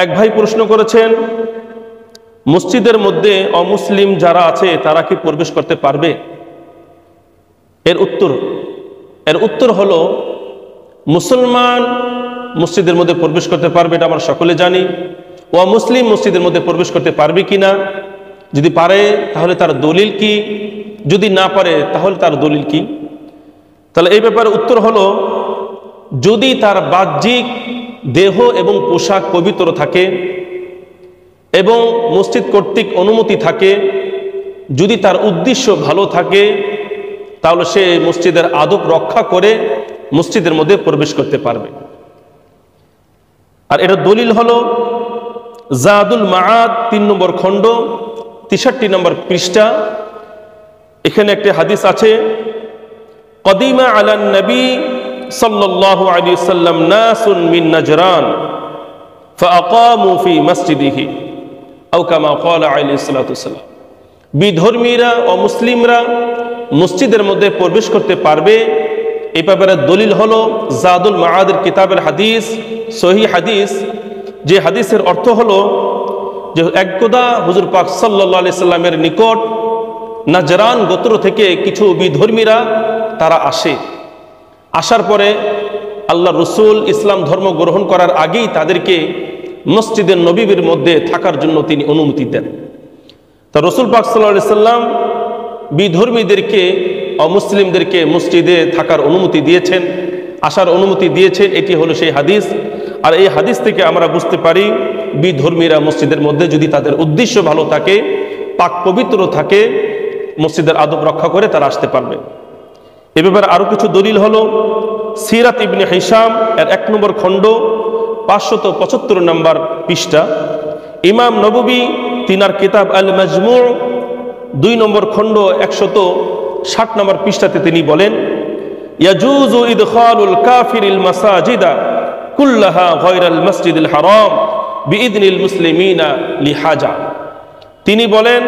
এক ভাই প্রশ্ন করেছেন, মসজিদের মধ্যে অমুসলিম যারা আছে তারা কি প্রবেশ করতে পারবে? এর উত্তর হলো, মুসলমান মসজিদের মধ্যে প্রবেশ করতে পারবে, এটা আমরা সকলে জানি। অমুসলিম মসজিদের মধ্যে প্রবেশ করতে পারবে কিনা, যদি পারে তাহলে তার দলিল কি, যদি না পারে তাহলে তার দলিল কি? তাহলে এই ব্যাপারে উত্তর হলো, যদি তার বাহ্যিক দেহ এবং পোশাক পবিত্র থাকে এবং মসজিদ কর্তৃক অনুমতি থাকে, যদি তার উদ্দেশ্য ভালো থাকে, তাহলে সে মসজিদের আদব রক্ষা করে মসজিদের মধ্যে প্রবেশ করতে পারবে। আর এটা দলিল হলো জাদুল মাআদ ৩ নম্বর খণ্ড ৬৩ নম্বর পৃষ্ঠা। এখানে একটি হাদিস আছে, কদিমা আলান নবী সাল্লাল্লাহু আলাইহি ওয়াসাল্লাম নাসুন মিন নাজরান ফাআকামু ফি মসজিদিহি আও কামা ক্বালা আলাইহিস সালাতু ওয়াসসালাম। বিধর্মীরা ও মুসলিমরা মসজিদের মধ্যে প্রবেশ করতে পারবে, এই ব্যাপারে দলিল হলো জাদুল মাআদের কিতাবের হাদিস, সহিহ হাদিস। যে হাদিসের অর্থ হলো যে একদা হুজুর পাক সাল্লাল্লাহু আলাইহি সাল্লামের নিকট নাজরান গোত্র থেকে কিছু বিধর্মীরা তারা আসার পরে আল্লাহ রসুল ইসলাম ধর্ম গ্রহণ করার আগেই তাদেরকে মসজিদের নববীর মধ্যে থাকার জন্য তিনি অনুমতি দেন। তা রসুল পাক সাল্লাল্লাহু আলাইহি সাল্লাম বিধর্মীদেরকে অমুসলিমদেরকে মসজিদে থাকার অনুমতি দিয়েছেন, আসার অনুমতি দিয়েছেন। এটি হলো সেই হাদিস। আর এই হাদিস থেকে আমরা বুঝতে পারি, বিধর্মীরা মসজিদের মধ্যে যদি তাদের উদ্দেশ্য ভালো থাকে, পাক পবিত্র থাকে, মসজিদের আদব রক্ষা করে তারা আসতে পারবে। এ ব্যাপারে আরো কিছু দলিল হলো সিরাত ইবনে হিশাম এর ১ নম্বর খণ্ড ৫৭৫ নম্বর পৃষ্ঠা। ইমাম নববী তিনার কিতাব আল মাজমু' ২ নম্বর খণ্ড ১৬০ নম্বর পৃষ্ঠাতে তিনি বলেন, ইয়াজুজু ইদখালুল কাফিরিল মাসাজিদা কুল্লাহা গায়রাল মসজিদিল হারাম বিইذনিল মুসলিমিনা লিহাজা। তিনি বলেন,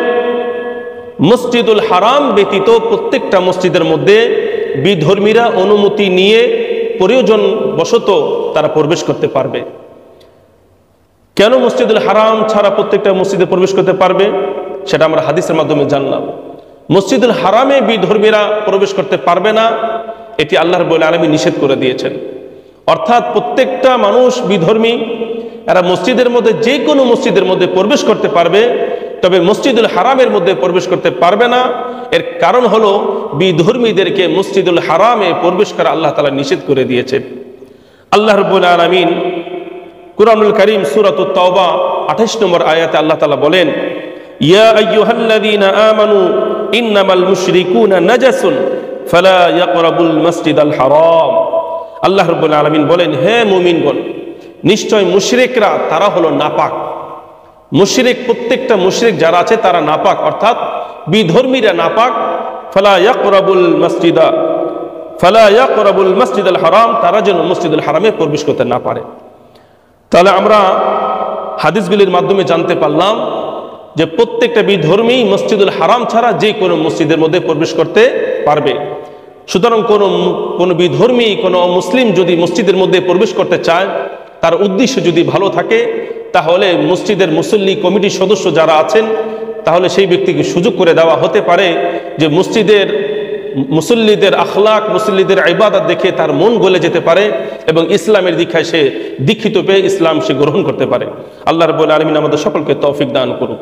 মসজিদুল হারাম ব্যতীত প্রত্যেকটা মসজিদের মধ্যে বিধর্মীরা অনুমতি নিয়ে প্রয়োজন বশত তারা প্রবেশ করতে পারবে। কেন মসজিদুল হারাম ছাড়া প্রত্যেকটা মসজিদে প্রবেশ করতে পারবে, সেটা আমরা হাদিসের মাধ্যমে জানলাম। মসজিদুল হারামে বিধর্মীরা প্রবেশ করতে পারবে না, এটি আল্লাহ রাব্বুল আলামিন নিষেধ করে দিয়েছেন। অর্থাৎ প্রত্যেকটা মানুষ বিধর্মী, এরা মসজিদের মধ্যে যে কোনো মসজিদের মধ্যে প্রবেশ করতে পারবে, তবে মসজিদুল হারামের মধ্যে প্রবেশ করতে পারবে না। এর কারণ হলো বিধর্মীদেরকে মসজিদুল হারামে প্রবেশ করা আল্লাহ তাআলা নিষেধ করে দিয়েছেন। আল্লাহ রাব্বুল আলামিন কুরআনুল কারীম সূরাতুত তাওবা ২৮ নম্বর আয়াতে আল্লাহ তাআলা বলেন, ইয়া আইয়ুহাল্লাযীনা আমানু ইন্নামাল মুশরিকুনা নাজাসুন ফালা ইয়াকরাবুল মাসজিদাল হারাম। আল্লাহ রাব্বুল আলামিন বলেন, হে মুমিনগণ, নিশ্চয় মুশরিকরা তারা হলো নাপাক। মুশরিক, প্রত্যেকটা মুশরিক যারা আছে তারা নাপাক, অর্থাৎ বিধর্মীরা নাপাক। ফালা ইয়াকরাবুল মাসজিদাল হারাম, তারা যেন মসজিদুল হারামে প্রবেশ করতে না পারে। তাহলে আমরা হাদিসগুলির মাধ্যমে জানতে পারলাম যে প্রত্যেকটা বিধর্মী মসজিদুল হারাম ছাড়া যে কোনো মসজিদের মধ্যে প্রবেশ করতে পারবে। সুতরাং কোনো বিধর্মী, কোনো মুসলিম যদি মসজিদের মধ্যে প্রবেশ করতে চায়, তার উদ্দেশ্য যদি ভালো থাকে, তাহলে মসজিদের মুসল্লি কমিটির সদস্য যারা আছেন, তাহলে সেই ব্যক্তিকে সুযোগ করে দেওয়া হতে পারে যে মসজিদের মুসল্লিদের আখলাক, মুসল্লিদের ইবাদত দেখে তার মন গলে যেতে পারে এবং ইসলামের দীক্ষায় সে দীক্ষিত পেয়ে ইসলাম সে গ্রহণ করতে পারে। আল্লাহ রাব্বুল আলামিন আমাদের সকলকে তৌফিক দান করুন।